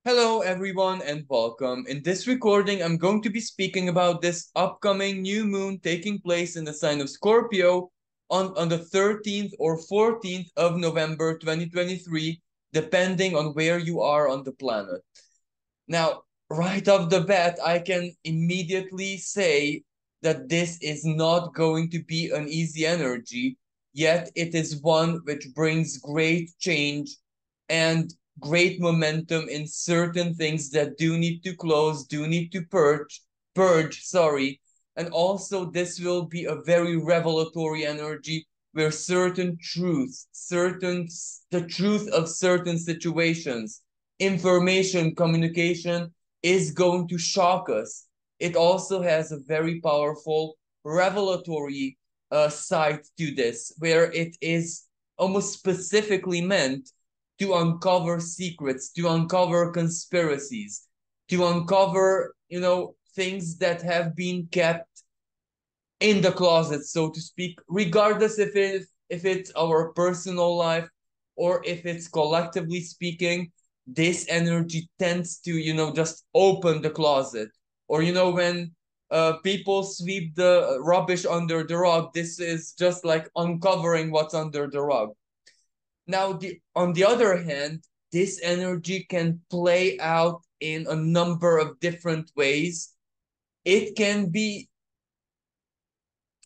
Hello, everyone, and welcome. In this recording, I'm going to be speaking about this upcoming new moon taking place in the sign of Scorpio on the 13th or 14th of November 2023, depending on where you are on the planet. Now, right off the bat, I can immediately say that this is not going to be an easy energy, yet it is one which brings great change and great momentum in certain things that do need to close, do need to purge, and also this will be a very revelatory energy where certain truths, the truth of certain situations, information, communication is going to shock us. It also has a very powerful revelatory side to this, where it is almost specifically meant to uncover secrets, to uncover conspiracies, to uncover, things that have been kept in the closet, so to speak, regardless if it's our personal life or if it's collectively speaking. This energy tends to, just open the closet. Or, when people sweep the rubbish under the rug, this is just like uncovering what's under the rug. Now, on the other hand, this energy can play out in a number of different ways. It can be,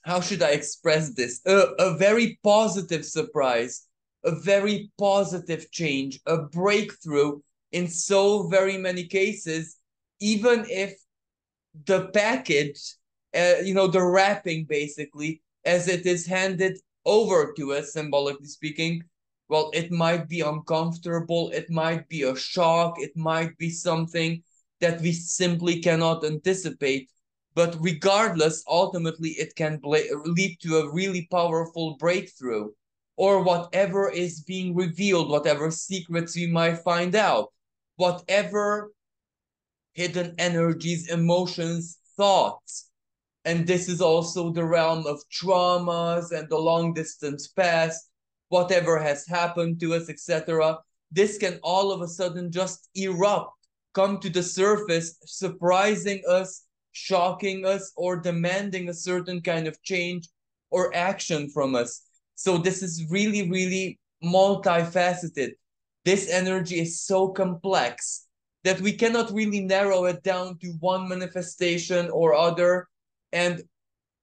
how should I express this? A very positive surprise, a very positive change, a breakthrough in so very many cases, even if the package, the wrapping basically, as it is handed over to us, symbolically speaking, well, it might be uncomfortable, it might be a shock, it might be something that we simply cannot anticipate. But regardless, ultimately, it can lead to a really powerful breakthrough, or whatever is being revealed, whatever secrets we might find out, whatever hidden energies, emotions, thoughts. And this is also the realm of traumas and the long distance past, whatever has happened to us, etc. This can all of a sudden just erupt, come to the surface, surprising us, shocking us, or demanding a certain kind of change or action from us. So this is really, really multifaceted. This energy is so complex that we cannot really narrow it down to one manifestation or other. And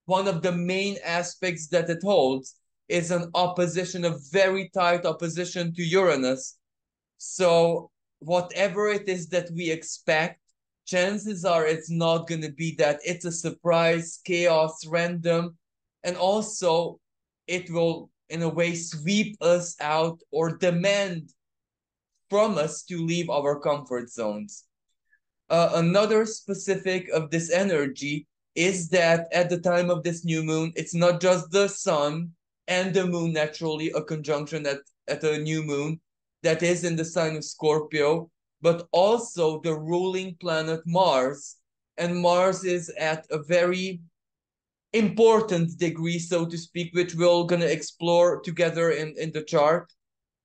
one of the main aspects that it holds is an opposition, a very tight opposition to Uranus. So, whatever it is that we expect, chances are it's not going to be that. It's a surprise, chaos, random, and also it will, in a way, sweep us out or demand from us to leave our comfort zones. Another specific of this energy is that at the time of this new moon, it's not just the sun and the moon, naturally, a conjunction at a new moon that is in the sign of Scorpio, but also the ruling planet Mars. And Mars is at a very important degree, so to speak, which we're going to explore together in the chart.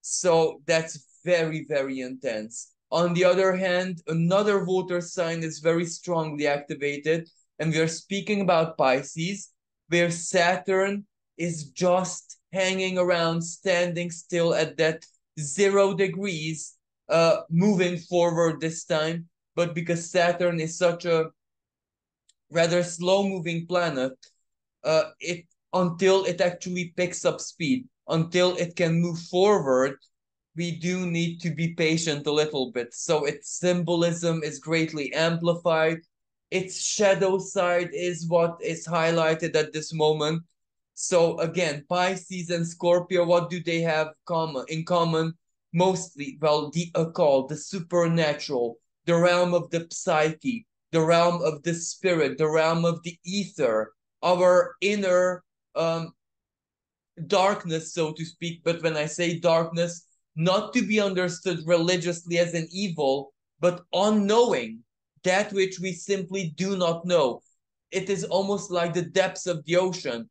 So that's very, very intense. On the other hand, another water sign is very strongly activated, and we are speaking about Pisces, where Saturn is just hanging around, standing still at that 0 degrees, moving forward this time. But because Saturn is such a rather slow-moving planet, it until it actually picks up speed, until it can move forward, we do need to be patient a little bit. So its symbolism is greatly amplified. Its shadow side is what is highlighted at this moment. So again, Pisces and Scorpio, what do they have in common? Mostly, well, the occult, the supernatural, the realm of the psyche, the realm of the spirit, the realm of the ether, our inner darkness, so to speak. But when I say darkness, not to be understood religiously as an evil, but unknowing, that which we simply do not know. It is almost like the depths of the ocean.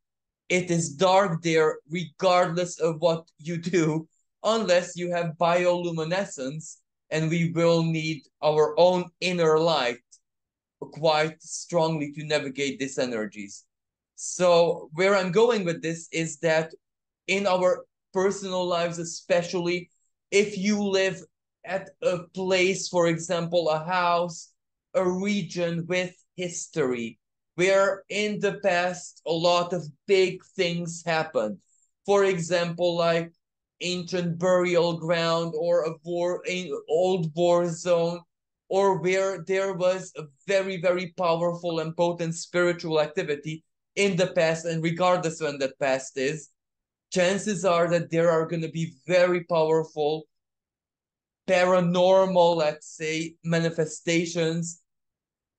It is dark there regardless of what you do, unless you have bioluminescence, and we will need our own inner light quite strongly to navigate these energies. So where I'm going with this is that in our personal lives, especially if you live at a place, for example, a house, a region with history, where in the past a lot of big things happened. For example, like ancient burial ground or an old war zone, or where there was a very, very powerful and potent spiritual activity in the past, and regardless when that past is, chances are that there are going to be very powerful paranormal, let's say, manifestations.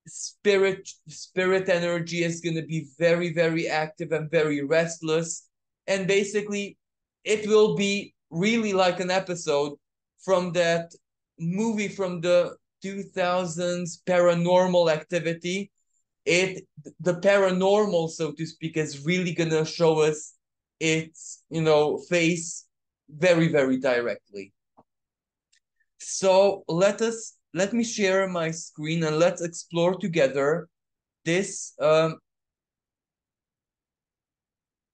Spirit energy is going to be very, very active and very restless, and basically it will be really like an episode from that movie from the 2000s, Paranormal Activity. The paranormal, so to speak, is really gonna show us its face very, very directly. So let me share my screen and let's explore together this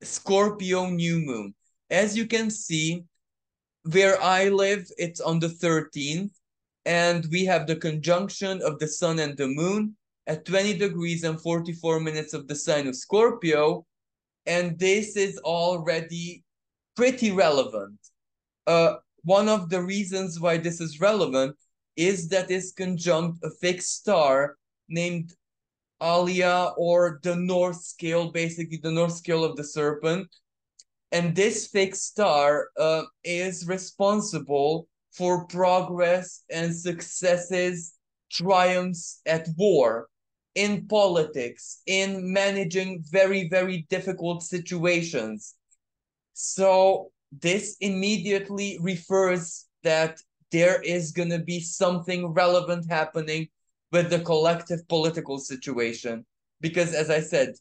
Scorpio new moon. As you can see, where I live, it's on the 13th, and we have the conjunction of the sun and the moon at 20 degrees and 44 minutes of the sign of Scorpio, and this is already pretty relevant. One of the reasons why this is relevant is that it's conjunct a fixed star named Alia, or the North Scale, basically the North Scale of the Serpent. And this fixed star is responsible for progress and successes, triumphs at war, in politics, in managing very, very difficult situations. So this immediately refers that there is going to be something relevant happening with the collective political situation. Because as I said,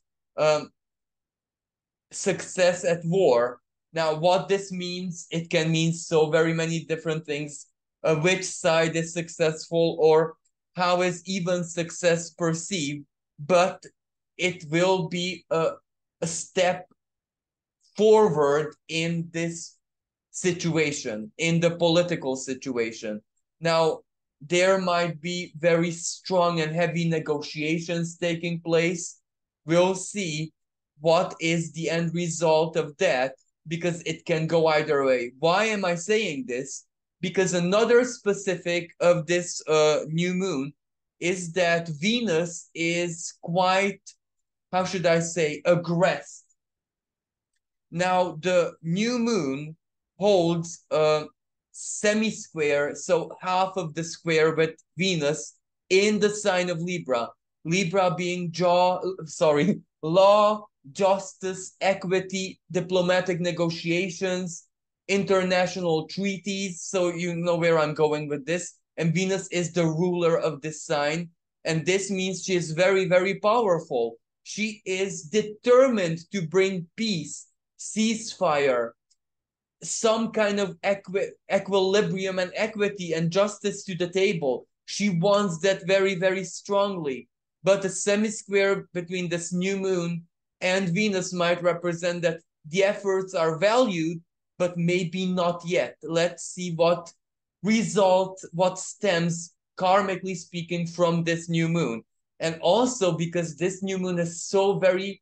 success at war. Now, what this means, it can mean so very many different things. Which side is successful, or how is even success perceived, but it will be a step forward in this situation, in the political situation. Now, there might be very strong and heavy negotiations taking place. We'll see what is the end result of that, because it can go either way. Why am I saying this? Because another specific of this new moon is that Venus is quite, how should I say, aggressive. Now, the new moon holds a semi-square, so half of the square with Venus in the sign of Libra. Libra being law, justice, equity, diplomatic negotiations, international treaties. So you know where I'm going with this. And Venus is the ruler of this sign. And this means she is very, very powerful. She is determined to bring peace, ceasefire, some kind of equilibrium and equity and justice to the table. She wants that very, very strongly. But the semi-square between this new moon and Venus might represent that the efforts are valued, but maybe not yet. Let's see what stems, karmically speaking, from this new moon. And also because this new moon is so very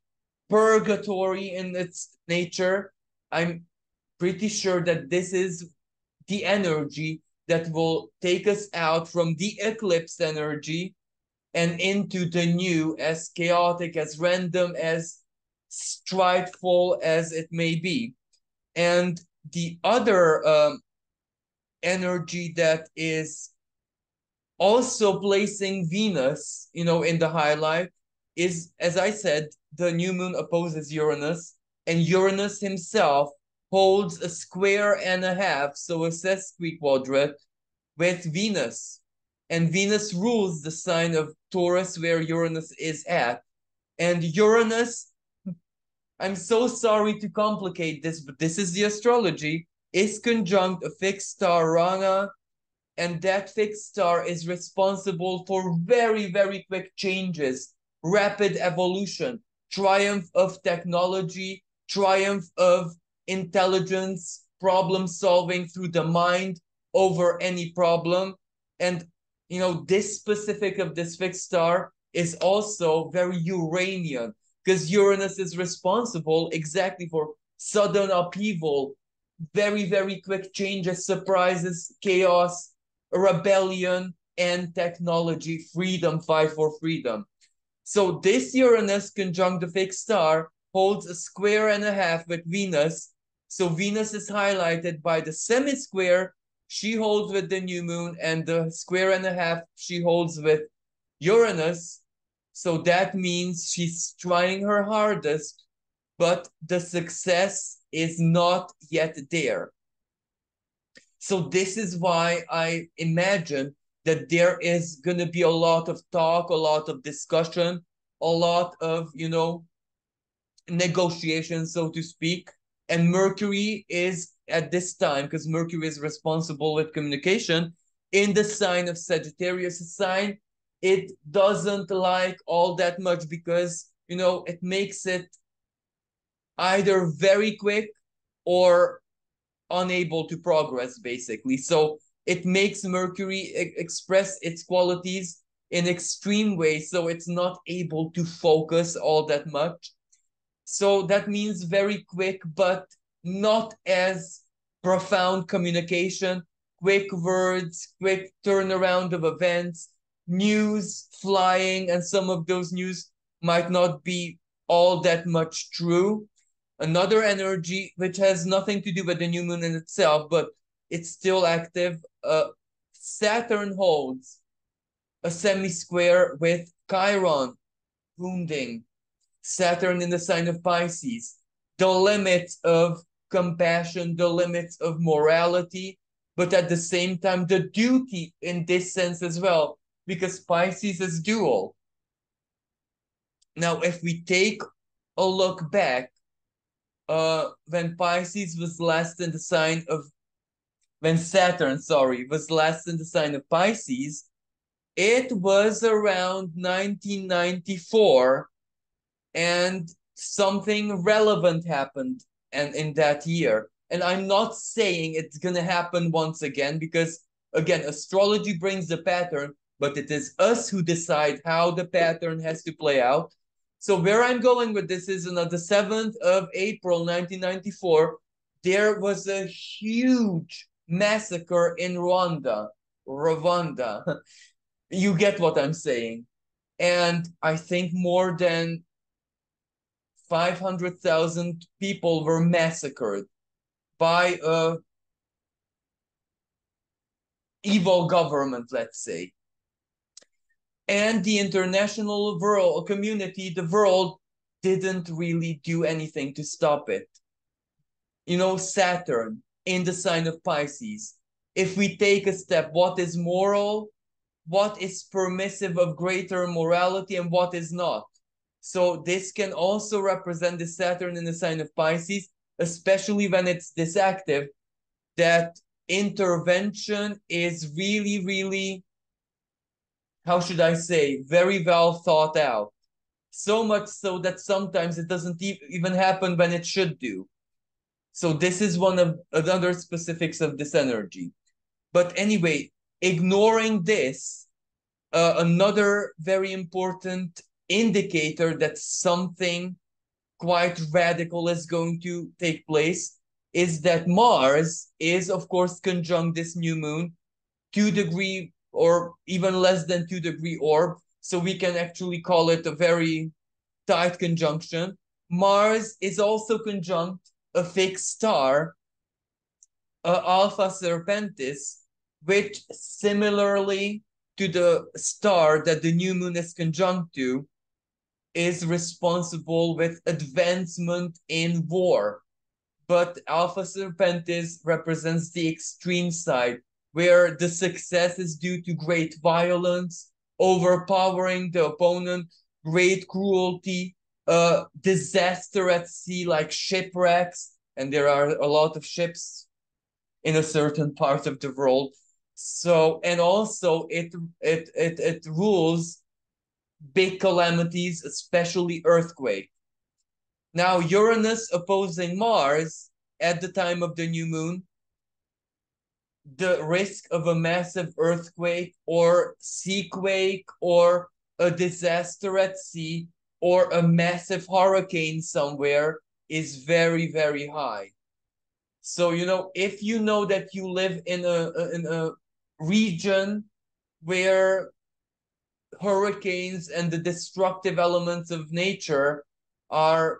purgatory in its nature, I'm pretty sure that this is the energy that will take us out from the eclipse energy and into the new, as chaotic, as random, as strideful as it may be. And the other energy that is also placing Venus, in the highlight is, as I said, the new moon opposes Uranus, and Uranus himself holds a square and a half, so a sesquiquadrate with Venus. And Venus rules the sign of Taurus, where Uranus is at. And Uranus, I'm so sorry to complicate this, but this is the astrology, is conjunct a fixed star Rana And that fixed star is responsible for very, very quick changes, rapid evolution, triumph of technology, triumph of intelligence, problem solving through the mind over any problem. And, this specific of this fixed star is also very Uranian, because Uranus is responsible exactly for sudden upheaval, very, very quick changes, surprises, chaos, rebellion, and technology, freedom, fight for freedom. So this Uranus conjunct the fixed star holds a square and a half with Venus. So Venus is highlighted by the semi-square she holds with the new moon, and the square and a half she holds with Uranus. So that means she's trying her hardest, but the success is not yet there. So this is why I imagine that there is going to be a lot of talk, a lot of discussion, a lot of, negotiation, so to speak. And Mercury is at this time, because Mercury is responsible with communication, in the sign of Sagittarius, a sign it doesn't like all that much, because, it makes it either very quick or unable to progress, basically. So it makes Mercury express its qualities in extreme ways, so it's not able to focus all that much. So that means very quick, but not as profound communication, quick words, quick turnaround of events, news flying, and some of those news might not be all that much true. Another energy, which has nothing to do with the new moon in itself, but it's still active. Saturn holds a semi-square with Chiron, wounding. Saturn in the sign of Pisces, the limits of compassion, the limits of morality, but at the same time, the duty in this sense as well, because Pisces is dual. Now, if we take a look back, when Pisces was last in the sign of, when Saturn, was last in the sign of Pisces, it was around 1994, and something relevant happened and in that year. And I'm not saying it's going to happen once again, because, again, astrology brings the pattern, but it is us who decide how the pattern has to play out. So where I'm going with this is on the 7th of April, 1994, there was a huge massacre in Rwanda. You get what I'm saying. And I think more than 500,000 people were massacred by a evil government, let's say. And the international world community, the world, didn't really do anything to stop it. Saturn in the sign of Pisces. If we take a step, what is moral, what is permissive of greater morality, and what is not? So this can also represent the Saturn in the sign of Pisces, especially when it's this active, that intervention is really, really, how should I say, very well thought out. So much so that sometimes it doesn't even happen when it should do. So this is one of another specifics of this energy. But anyway, ignoring this, another very important indicator that something quite radical is going to take place is that Mars is, of course, conjunct this new moon, 2-degree or even less than 2-degree orb. So we can actually call it a very tight conjunction. Mars is also conjunct a fixed star, Alpha Serpentis, which similarly to the star that the new moon is conjunct to, is responsible with advancement in war. But Alpha Serpentis represents the extreme side, where the success is due to great violence, overpowering the opponent, great cruelty, disaster at sea like shipwrecks, and there are a lot of ships in a certain part of the world. So, and also it rules big calamities, especially earthquake. Now, Uranus opposing Mars at the time of the new moon, the risk of a massive earthquake or seaquake or a disaster at sea or a massive hurricane somewhere is very, very high. So, if you know that you live in a region where hurricanes and the destructive elements of nature are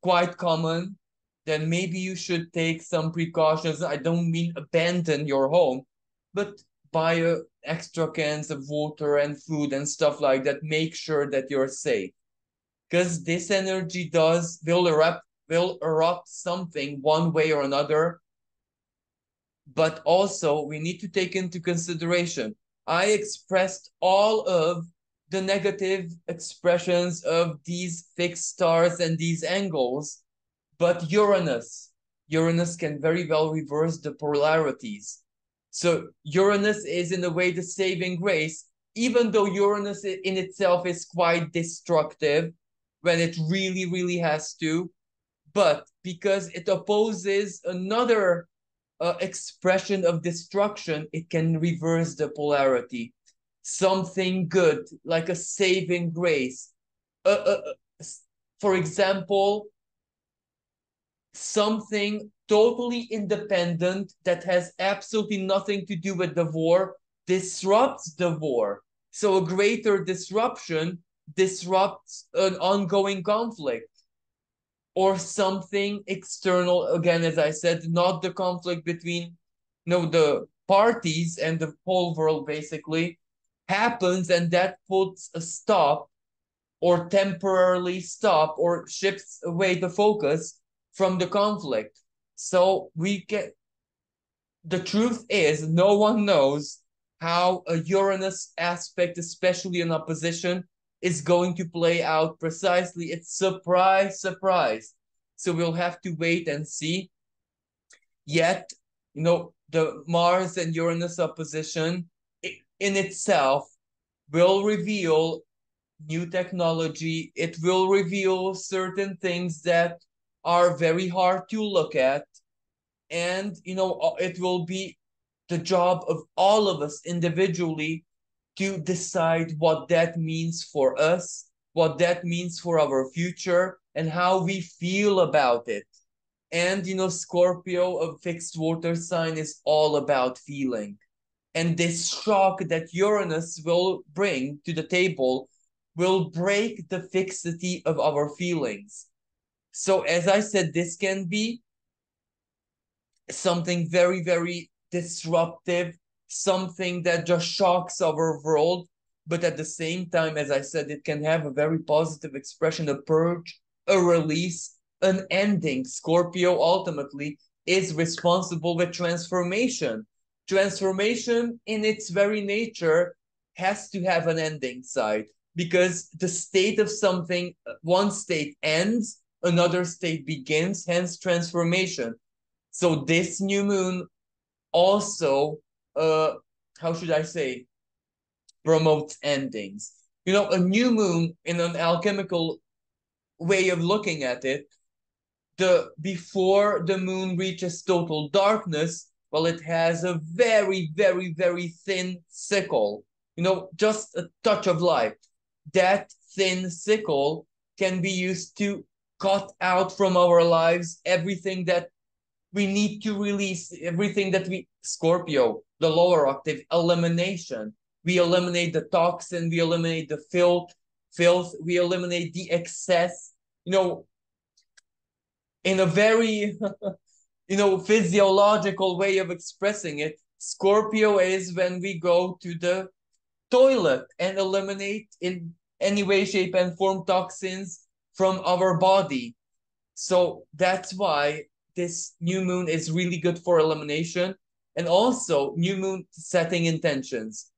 quite common, then maybe you should take some precautions. I don't mean abandon your home, but buy extra cans of water and food and stuff like that. Make sure that you're safe. Because this energy will erupt something one way or another. But also we need to take into consideration, I expressed all of the negative expressions of these fixed stars and these angles, but Uranus can very well reverse the polarities. So Uranus is in a way the saving grace, even though Uranus in itself is quite destructive when it really, really has to, but because it opposes another expression of destruction, it can reverse the polarity. Something good, like a saving grace. For example, something totally independent that has absolutely nothing to do with the war disrupts the war. So a greater disruption disrupts an ongoing conflict, or something external, again, as I said, not the conflict between the parties and the whole world basically happens, and that puts a stop or temporarily stop or shifts away the focus from the conflict. So the truth is, no one knows how a Uranus aspect, especially in opposition, is going to play out precisely. It's surprise, surprise. So we'll have to wait and see. Yet, the Mars and Uranus opposition in itself will reveal new technology. It will reveal certain things that are very hard to look at. And, it will be the job of all of us individually to decide what that means for us, what that means for our future, and how we feel about it. And, Scorpio, a fixed water sign, is all about feeling. And this shock that Uranus will bring to the table will break the fixity of our feelings. So, as I said, this can be something very, very disruptive, something that just shocks our world. But at the same time, as I said, it can have a very positive expression, a purge, a release, an ending. Scorpio ultimately is responsible with transformation. Transformation in its very nature has to have an ending side, because the state of something, one state ends, another state begins, hence transformation. So this new moon also, how should I say, promotes endings. A new moon, in an alchemical way of looking at it, before the moon reaches total darkness, well, it has a very, very, very thin sickle, just a touch of light. That thin sickle can be used to cut out from our lives everything that we need to release, everything that Scorpio, the lower octave, elimination. We eliminate the toxin, we eliminate the filth, we eliminate the excess, in a very, physiological way of expressing it. Scorpio is when we go to the toilet and eliminate in any way, shape, and form toxins from our body. So that's why this new moon is really good for elimination, and also new moon setting intentions.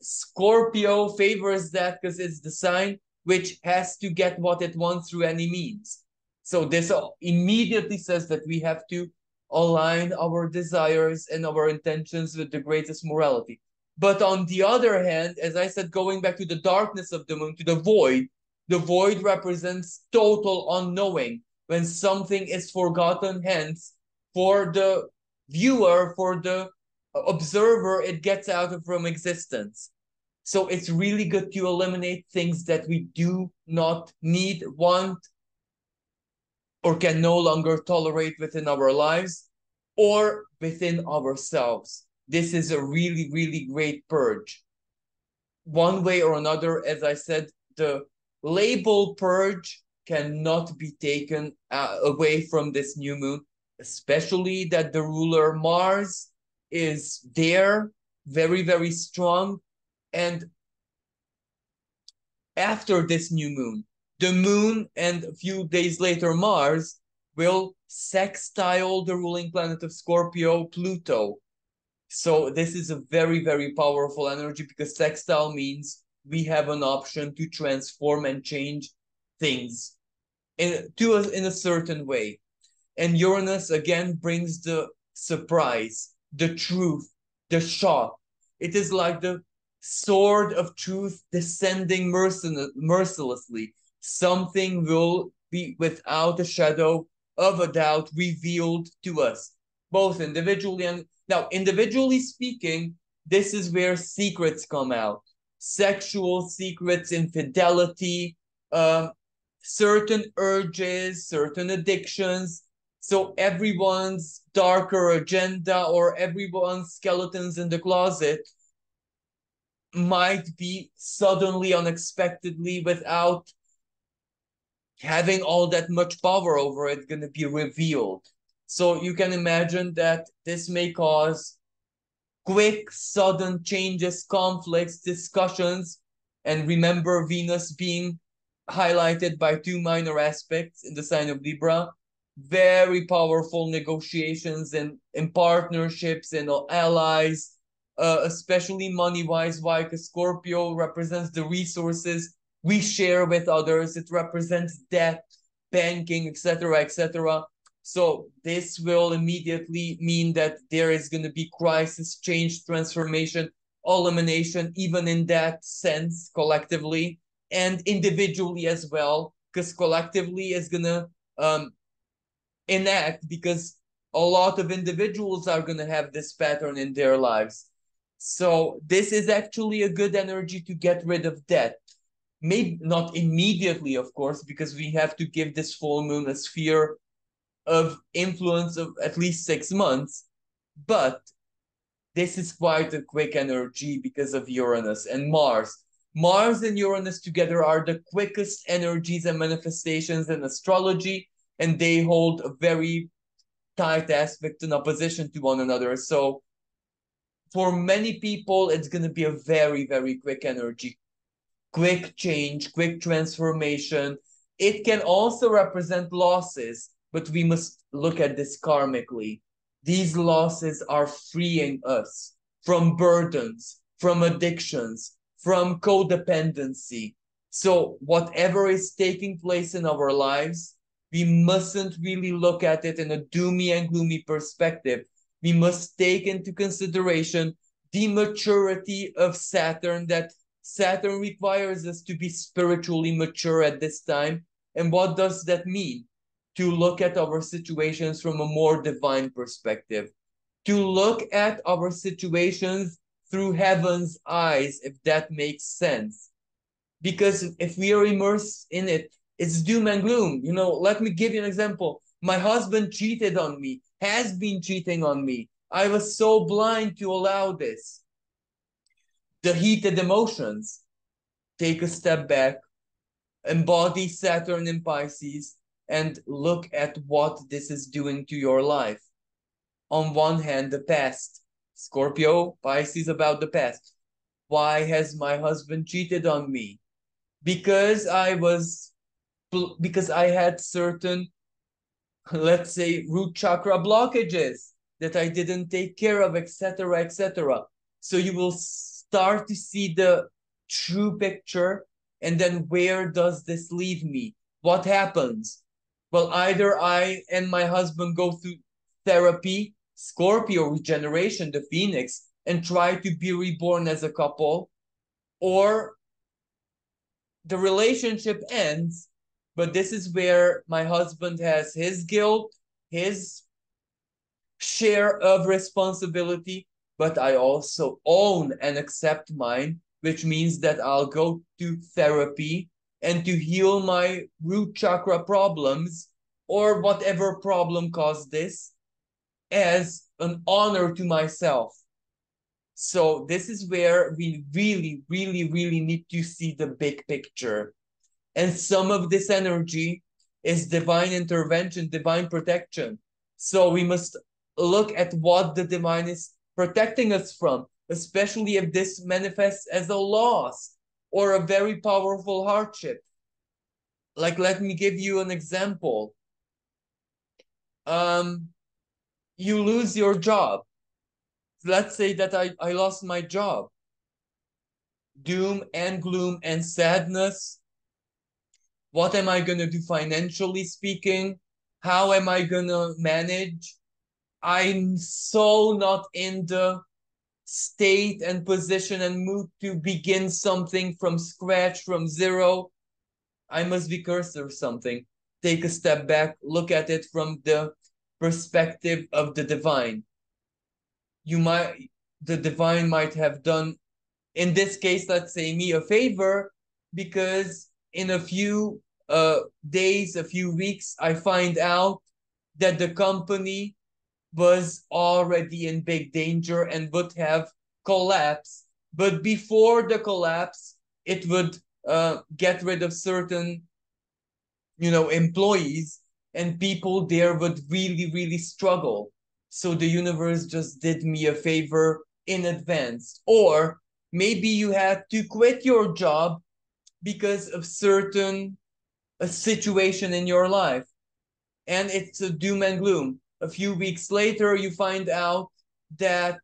Scorpio favors that because it's the sign which has to get what it wants through any means. So this immediately says that we have to align our desires and our intentions with the greatest morality. But on the other hand, as I said, going back to the darkness of the moon, to the void represents total unknowing, when something is forgotten. Hence, for the viewer, for the observer, it gets out of from existence. So it's really good to eliminate things that we do not need, want, or can no longer tolerate within our lives or within ourselves. This is a really, really great purge. One way or another, as I said, the label purge cannot be taken away from this new moon, especially that the ruler Mars is there, very, very strong. And after this new moon, the moon and a few days later, Mars will sextile the ruling planet of Scorpio, Pluto. So this is a very, very powerful energy, because sextile means we have an option to transform and change things in a certain way. And Uranus again brings the surprise, the truth, the shock. It is like the sword of truth descending mercilessly. Something will be without a shadow of a doubt revealed to us, both individually and now, individually speaking, this is where secrets come out. Sexual secrets, infidelity, certain urges, certain addictions. So everyone's darker agenda or everyone's skeletons in the closet might be suddenly, unexpectedly, without having all that much power over it, going to be revealed. So you can imagine that this may cause quick, sudden changes, conflicts, discussions. And remember, Venus being highlighted by two minor aspects in the sign of Libra. Very powerful negotiations and partnerships and allies, especially money-wise. Why? Because Scorpio represents the resources we share with others. It represents debt, banking, etc., etc. So this will immediately mean that there is going to be crisis, change, transformation, elimination, even in that sense, collectively and individually as well, because collectively is going to enact, because a lot of individuals are going to have this pattern in their lives. So this is actually a good energy to get rid of debt. Maybe not immediately, of course, because we have to give this full moon a sphere of influence of at least 6 months. But this is quite a quick energy because of Uranus and Mars. Mars and Uranus together are the quickest energies and manifestations in astrology, and they hold a very tight aspect in opposition to one another. So for many people, it's going to be a very, very quick energy, quick change, quick transformation. It can also represent losses, but we must look at this karmically. These losses are freeing us from burdens, from addictions, from codependency. So whatever is taking place in our lives, we mustn't really look at it in a doomy and gloomy perspective. We must take into consideration the maturity of Saturn, that Saturn requires us to be spiritually mature at this time. And what does that mean? To look at our situations from a more divine perspective, to look at our situations through heaven's eyes, if that makes sense. Because if we are immersed in it, it's doom and gloom. You know, let me give you an example. My husband cheated on me, has been cheating on me. I was so blind to allow this. The heated emotions. Take a step back, embody Saturn in Pisces, and look at what this is doing to your life. On one hand, the past. Scorpio, Pisces about the past. Why has my husband cheated on me? Because I had certain, let's say, root chakra blockages that I didn't take care of, etc., etc. So you will start to see the true picture, and then where does this leave me? What happens? Well, either I and my husband go through therapy, Scorpio, regeneration, the phoenix, and try to be reborn as a couple, or the relationship ends, but this is where my husband has his guilt, his share of responsibility, but I also own and accept mine, which means that I'll go to therapy and to heal my root chakra problems or whatever problem caused this as an honor to myself. So this is where we really, really, really need to see the big picture. And some of this energy is divine intervention, divine protection. So we must look at what the divine is protecting us from, especially if this manifests as a loss or a very powerful hardship. Like, let me give you an example. You lose your job. Let's say that I lost my job. Doom and gloom and sadness. What am I going to do financially speaking? How am I going to manage? I'm so not in the state and position and mood to begin something from scratch, from zero. I must be cursed or something. Take a step back, look at it from the perspective of the divine. The divine might have done, in this case, let's say me a favor, because in a few days, a few weeks, I find out that the company was already in big danger and would have collapsed. But before the collapse, it would get rid of certain, employees, and people there would really, really struggle. So the universe just did me a favor in advance. Or maybe you had to quit your job because of a situation in your life, and it's a doom and gloom. A few weeks later, you find out that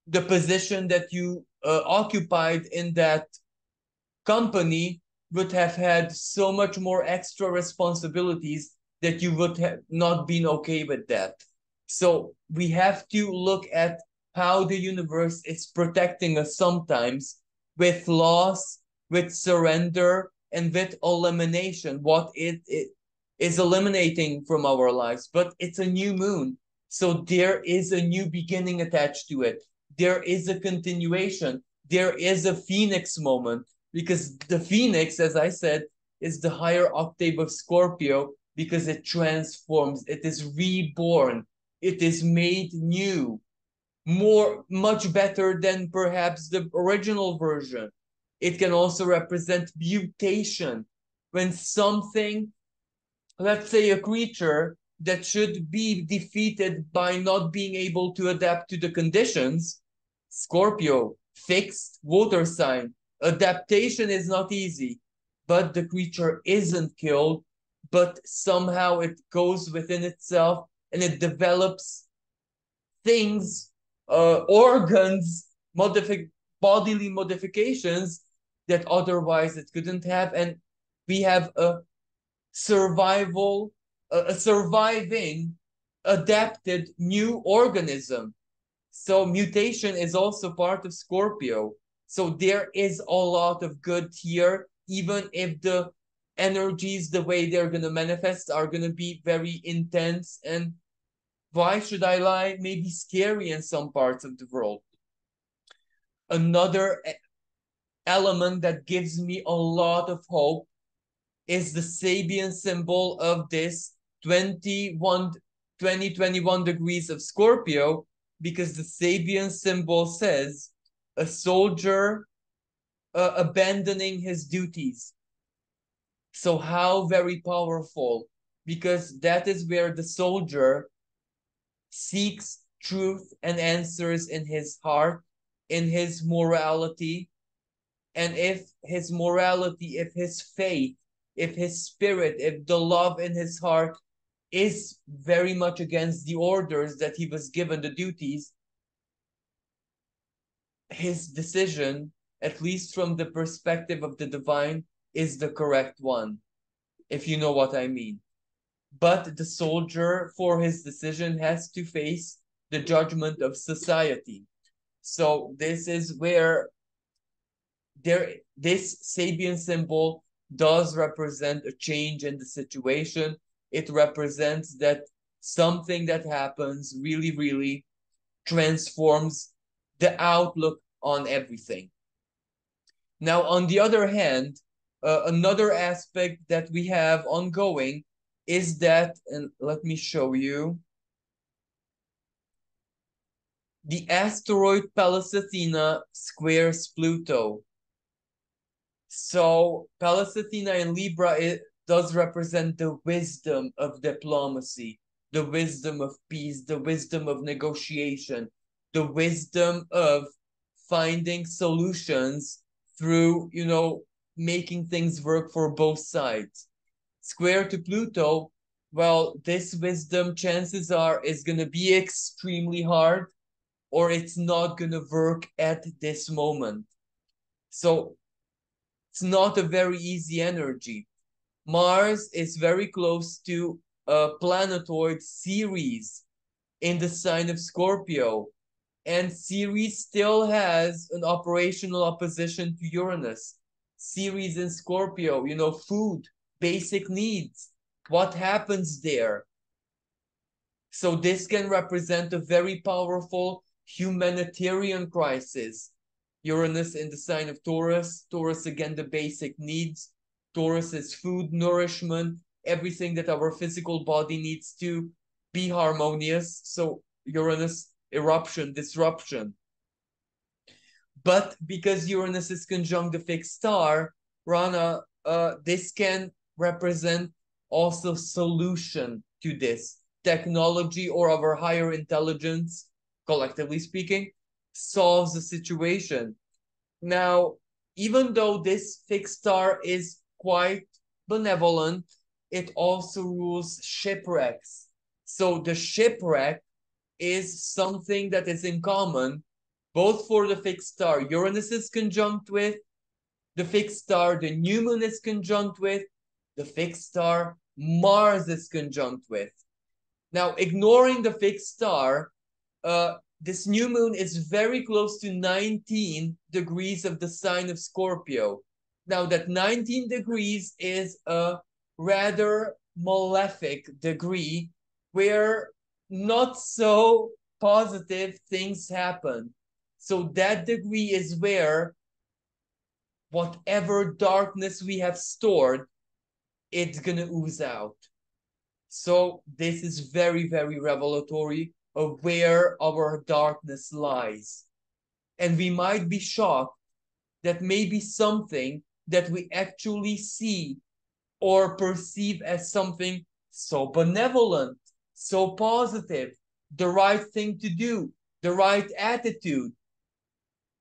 the position that you occupied in that company would have had so much more extra responsibilities that you would have not been okay with that. So we have to look at how the universe is protecting us sometimes with loss, with surrender, and with elimination, what it is eliminating from our lives. But it's a new moon. So there is a new beginning attached to it. There is a continuation. There is a phoenix moment, because the phoenix, as I said, is the higher octave of Scorpio, because it transforms, it is reborn, it is made new, much better than perhaps the original version. It can also represent mutation, when something, let's say a creature that should be defeated by not being able to adapt to the conditions, Scorpio, fixed water sign, adaptation is not easy, but the creature isn't killed, but somehow it goes within itself and it develops things, organs, bodily modifications that otherwise it couldn't have. And we have a surviving, adapted new organism. So mutation is also part of Scorpio. So there is a lot of good here, even if the energies, the way they're going to manifest, are going to be very intense and, why should I lie, maybe scary in some parts of the world. Another element that gives me a lot of hope is the Sabian symbol of this 21 degrees of Scorpio, because the Sabian symbol says a soldier abandoning his duties. So how very powerful, because that is where the soldier seeks truth and answers in his heart, in his morality. And if his morality, if his faith, if his spirit, if the love in his heart is very much against the orders that he was given, the duties, his decision, at least from the perspective of the divine, is the correct one, if you know what I mean. but the soldier, for his decision, has to face the judgment of society. So this is where this Sabian symbol does represent a change in the situation. It represents that something that happens really, really transforms the outlook on everything. Now, on the other hand, another aspect that we have ongoing is that, and let me show you, the asteroid Pallas Athena squares Pluto. So Pallas Athena in Libra, it does represent the wisdom of diplomacy, the wisdom of peace, the wisdom of negotiation, the wisdom of finding solutions through, making things work for both sides. Square to Pluto, well, this wisdom, chances are, is going to be extremely hard, or it's not going to work at this moment. So it's not a very easy energy. Mars is very close to a planetoid Ceres in the sign of Scorpio. And Ceres still has an operational opposition to Uranus. Ceres in Scorpio, food, basic needs. What happens there? So this can represent a very powerful humanitarian crisis. Uranus in the sign of Taurus. Taurus, again, the basic needs. Taurus is food, nourishment, everything that our physical body needs to be harmonious. So Uranus, eruption, disruption. But because Uranus is conjunct the fixed star, Rana, this can represent also solution to this. Technology or our higher intelligence, collectively speaking, solves the situation. Now, even though this fixed star is quite benevolent, it also rules shipwrecks. So the shipwreck is something that is in common both for the fixed star Uranus is conjunct with, the fixed star the new moon is conjunct with, the fixed star Mars is conjunct with. Now, ignoring the fixed star, this new moon is very close to 19 degrees of the sign of Scorpio. Now, that 19 degrees is a rather malefic degree where not so positive things happen. So that degree is where whatever darkness we have stored, it's going to ooze out. So this is very, very revelatory of where our darkness lies. And we might be shocked that maybe something that we actually see or perceive as something so benevolent, so positive, the right thing to do, the right attitude,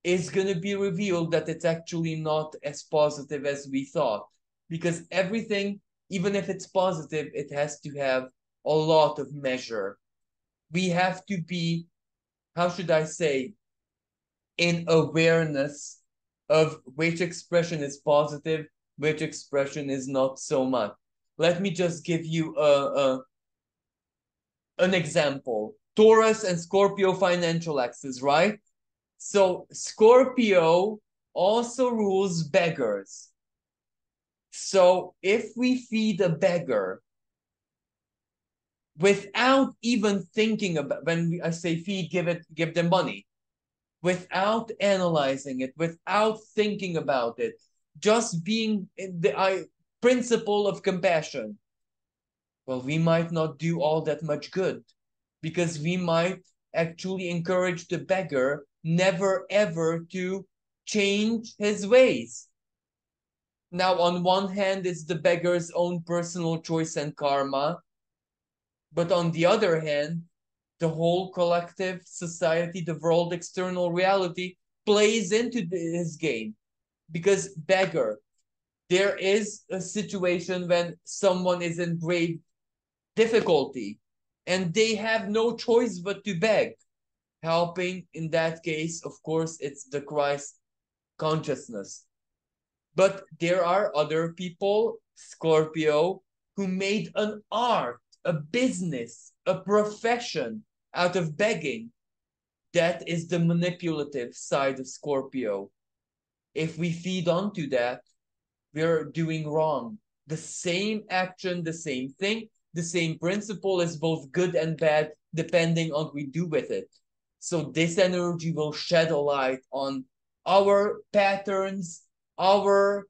is going to be revealed that it's actually not as positive as we thought. Because everything, even if it's positive, it has to have a lot of measure. We have to be, how should I say, in awareness of which expression is positive, which expression is not so much. Let me just give you an example. Taurus and Scorpio financial axis, right? So Scorpio also rules beggars. So if we feed a beggar without even thinking about, when I say feed, give them money, without analyzing it, without thinking about it, just being in the principle of compassion, well, we might not do all that much good, because we might actually encourage the beggar never ever to change his ways. Now, on one hand, it's the beggar's own personal choice and karma, but on the other hand, the whole collective society, the world external reality plays into his game. Because beggar, there is a situation when someone is in grave difficulty and they have no choice but to beg. Helping, in that case, of course, it's the Christ consciousness. But there are other people, Scorpio, who made an art, a business, a profession out of begging. That is the manipulative side of Scorpio. If we feed onto that, we're doing wrong. The same action, the same thing, the same principle is both good and bad, depending on what we do with it. So this energy will shed a light on our patterns, our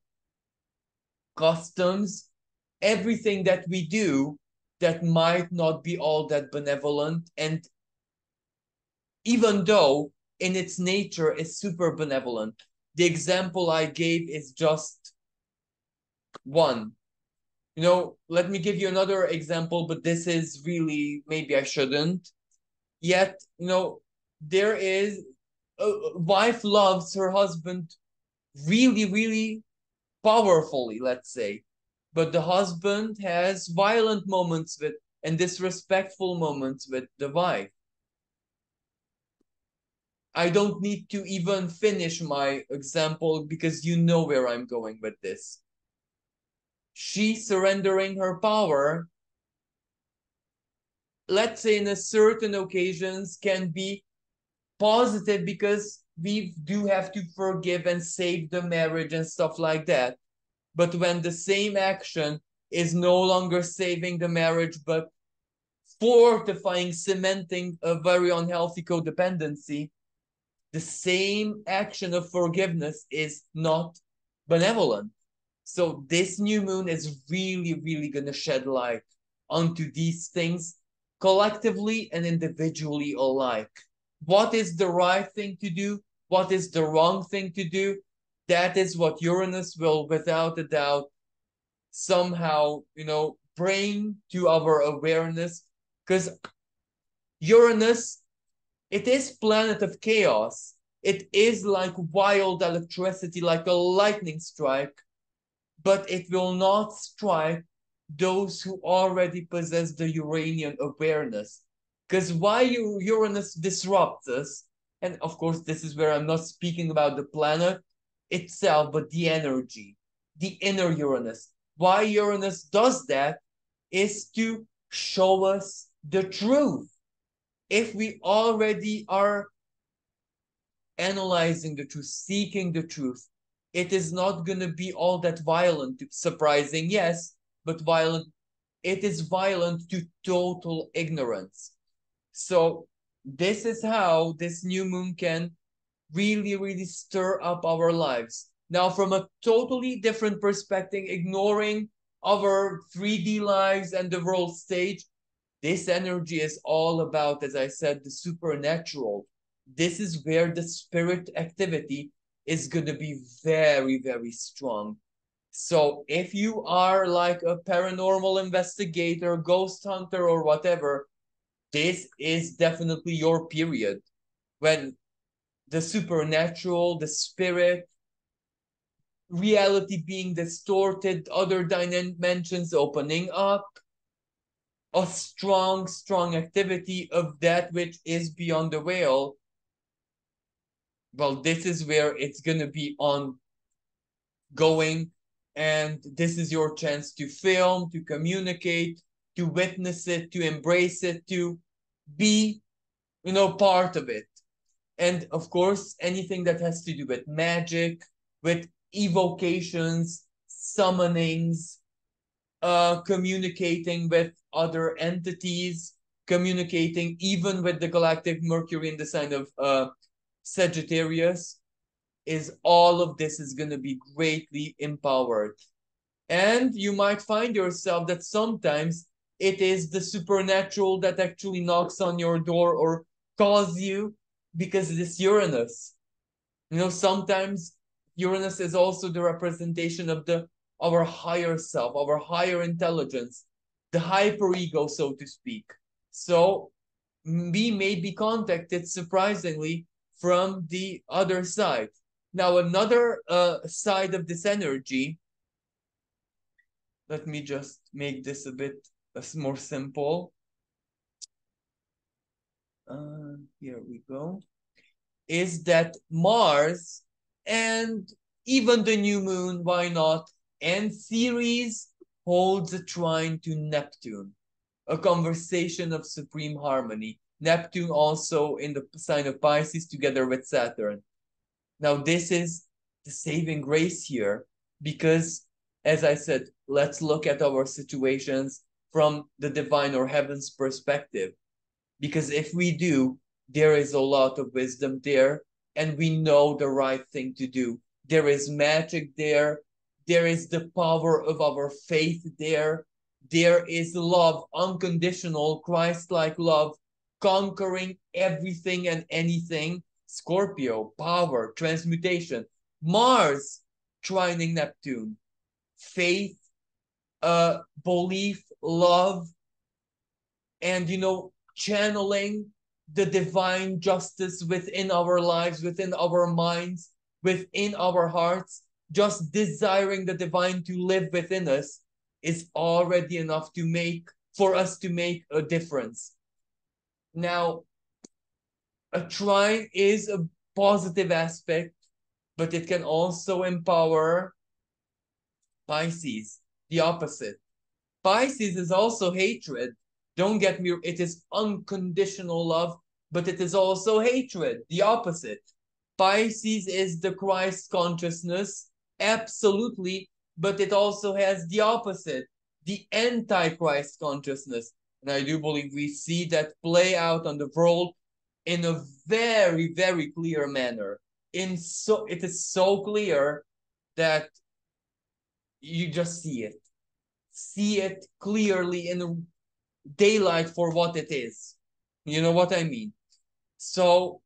customs, everything that we do that might not be all that benevolent, and even though in its nature is super benevolent. The example I gave is just one. Let me give you another example, but this is really, maybe I shouldn't. Yet, there is a wife loves her husband really, really powerfully, let's say. But the husband has violent moments with and disrespectful moments with the wife. I don't need to even finish my example because you know where I'm going with this. She surrendering her power, let's say in a certain occasions, can be positive because we do have to forgive and save the marriage and stuff like that. But when the same action is no longer saving the marriage, but fortifying, cementing a very unhealthy codependency, the same action of forgiveness is not benevolent. So this new moon is really, really going to shed light onto these things collectively and individually alike. What is the right thing to do? What is the wrong thing to do? That is what Uranus will, without a doubt, somehow, bring to our awareness. Because Uranus, it is planet of chaos. It is like wild electricity, like a lightning strike, but it will not strike those who already possess the Uranian awareness. Because why Uranus disrupts us, and of course, this is where I'm not speaking about the planet itself, but the energy, the inner Uranus. Why Uranus does that is to show us the truth. If we already are analyzing the truth, seeking the truth, it is not going to be all that violent. Surprising, yes, but violent. It is violent to total ignorance. So this is how this new moon can really, really stir up our lives. Now, from a totally different perspective, ignoring our 3D lives and the world stage, this energy is all about, as I said, the supernatural. This is where the spirit activity is going to be very, very strong. So if you are like a paranormal investigator, ghost hunter, or whatever, this is definitely your period when the supernatural, the spirit, reality being distorted, other dimensions opening up, a strong, strong activity of that which is beyond the veil. Well, this is where it's going to be ongoing, and this is your chance to film, to communicate, to witness it, to embrace it, to be, part of it. And of course, anything that has to do with magic, with evocations, summonings, communicating with other entities, communicating even with the galactic Mercury in the sign of Sagittarius, is all of this is going to be greatly empowered. And you might find yourself that sometimes it is the supernatural that actually knocks on your door or calls you because it is Uranus. Sometimes Uranus is also the representation of our higher self, our higher intelligence, the hyperego, so to speak. So we may be contacted surprisingly from the other side. Now, another side of this energy, let me just make this a bit more simple. Here we go. Is that Mars and even the new moon, why not, and Ceres holds a trine to Neptune, a conversation of supreme harmony. Neptune also in the sign of Pisces together with Saturn. Now, this is the saving grace here because, as I said, let's look at our situations from the divine or heaven's perspective. Because if we do, there is a lot of wisdom there, and we know the right thing to do. There is magic there. There is the power of our faith there. There is love, unconditional, Christ-like love, conquering everything and anything. Scorpio, power, transmutation. Mars, trining Neptune. Faith, belief, love, and, channeling the divine justice within our lives, within our minds, within our hearts, just desiring the divine to live within us is already enough for us to make a difference. Now, a trine is a positive aspect, but it can also empower Pisces, the opposite. Pisces is also hatred. Don't get me, it is unconditional love, but it is also hatred, the opposite. Pisces is the Christ consciousness, absolutely, but it also has the opposite, the Antichrist consciousness. And I do believe we see that play out on the world in a very, very clear manner. It is so clear that you just see it clearly in daylight for what it is. You know what I mean? So,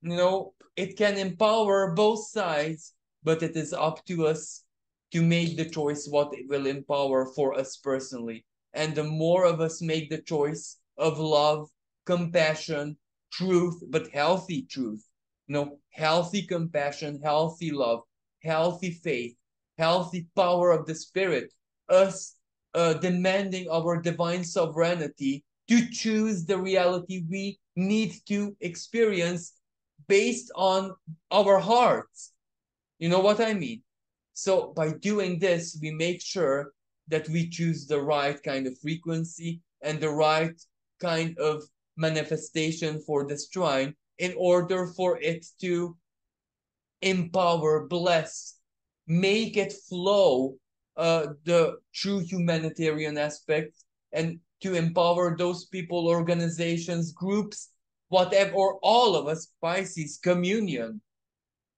it can empower both sides, but it is up to us to make the choice what it will empower for us personally. And the more of us make the choice of love, compassion, truth, but healthy truth, healthy compassion, healthy love, healthy faith, healthy power of the spirit, us demanding our divine sovereignty to choose the reality we need to experience based on our hearts. You know what I mean? So by doing this, we make sure that we choose the right kind of frequency and the right kind of manifestation for this trine in order for it to empower, bless, make it flow the true humanitarian aspect, and to empower those people, organizations, groups, whatever, or all of us, Pisces, communion,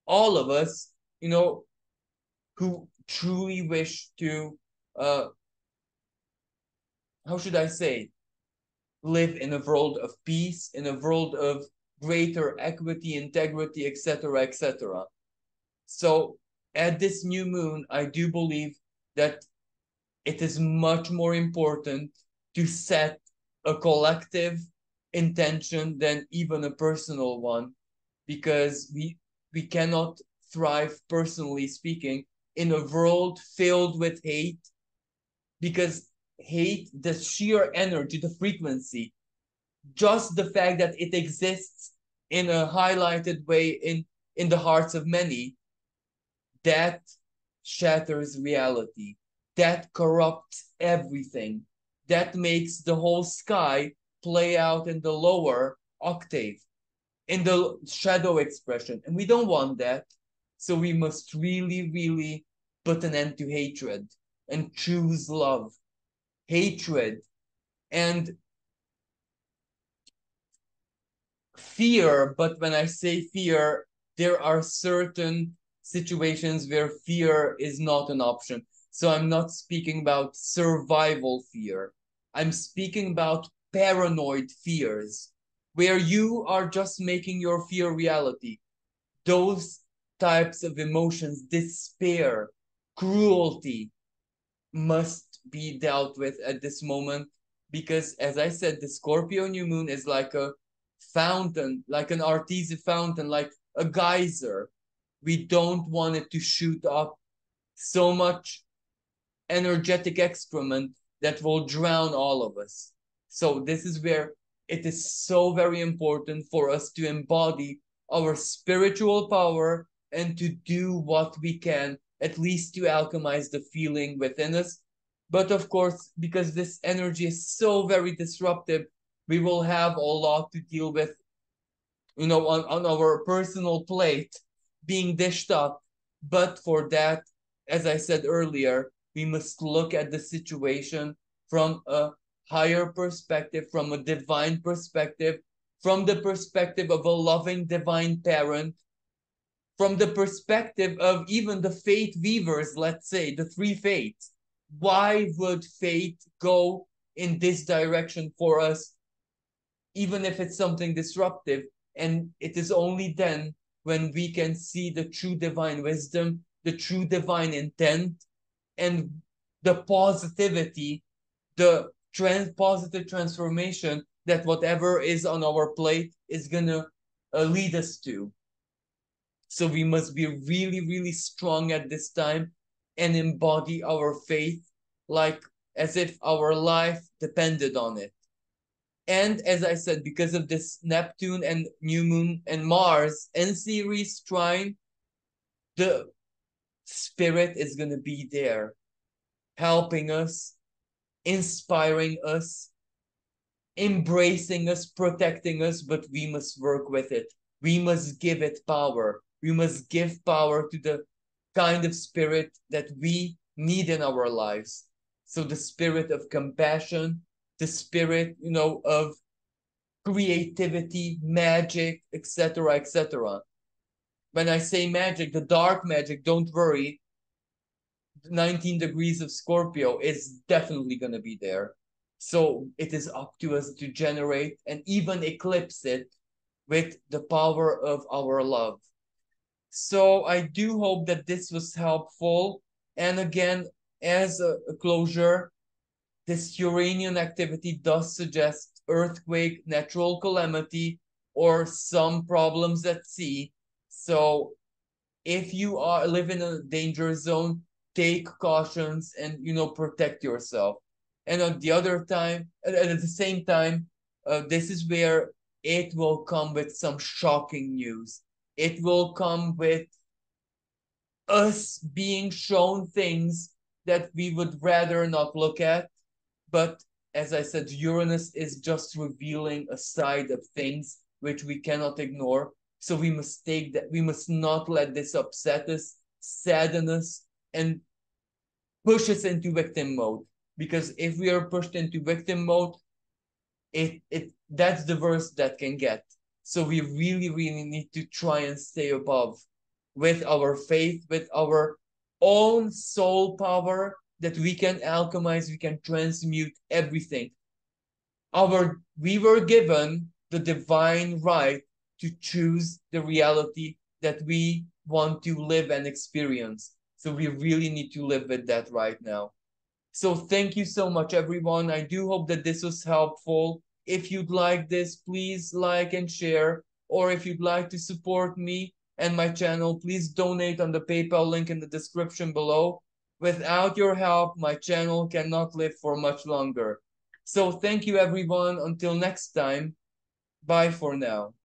all of us, who truly wish to, how should I say, live in a world of peace, in a world of greater equity, integrity, etc., etc. So at this new moon, I do believe that it is much more important to set a collective intention than even a personal one, because we cannot thrive, personally speaking, in a world filled with hate, because hate, the sheer energy, the frequency, just the fact that it exists in a highlighted way in the hearts of many, that shatters reality, that corrupts everything, that makes the whole sky play out in the lower octave, in the shadow expression. And we don't want that. So we must really, really put an end to hatred and choose love. Hatred and fear, but when I say fear, there are certain situations where fear is not an option. So I'm not speaking about survival fear. I'm speaking about paranoid fears, where you are just making your fear reality. Those types of emotions, despair, cruelty, must be dealt with at this moment, because, as I said, the Scorpio new moon is like a fountain, like an artesian fountain, like a geyser. We don't want it to shoot up so much energetic excrement that will drown all of us. So this is where it is so very important for us to embody our spiritual power and to do what we can, at least to alchemize the feeling within us, But of course, because this energy is so very disruptive, we will have a lot to deal with, on our personal plate being dished up. But for that, as I said earlier, we must look at the situation from a higher perspective, from a divine perspective, from the perspective of a loving divine parent, from the perspective of even the fate weavers, let's say, the three fates. Why would fate go in this direction for us, even if it's something disruptive? And it is only then when we can see the true divine wisdom, the true divine intent, and the positivity, the positive transformation that whatever is on our plate is gonna lead us to. So we must be really, really strong at this time and embody our faith like as if our life depended on it. And as I said, because of this Neptune and new moon and Mars in series trine, the spirit is going to be there, helping us, inspiring us, embracing us, protecting us, but we must work with it. We must give it power. We must give power to the kind of spirit that we need in our lives. So the spirit of compassion, the spirit, of creativity, magic, etc., etc. When I say magic, the dark magic, don't worry, 19 degrees of Scorpio is definitely going to be there. So it is up to us to generate and even eclipse it with the power of our love. So I do hope that this was helpful. And again, as a closure, this Uranian activity does suggest earthquake, natural calamity, or some problems at sea. So if you live in a danger zone, take cautions and protect yourself. And at the same time, this is where it will come with some shocking news. It will come with us being shown things that we would rather not look at. But as I said, Uranus is just revealing a side of things which we cannot ignore. So we must take that. We must not let this upset us, sadden us, and push us into victim mode. Because if we are pushed into victim mode, that's the worst that can get. So we really, really need to try and stay above with our faith, with our own soul power that we can alchemize, we can transmute everything. We were given the divine right to choose the reality that we want to live and experience. So we really need to live with that right now. So thank you so much, everyone. I do hope that this was helpful. If you'd like this, please like and share. Or if you'd like to support me and my channel, please donate on the PayPal link in the description below. Without your help, my channel cannot live for much longer. So thank you, everyone. Until next time, bye for now.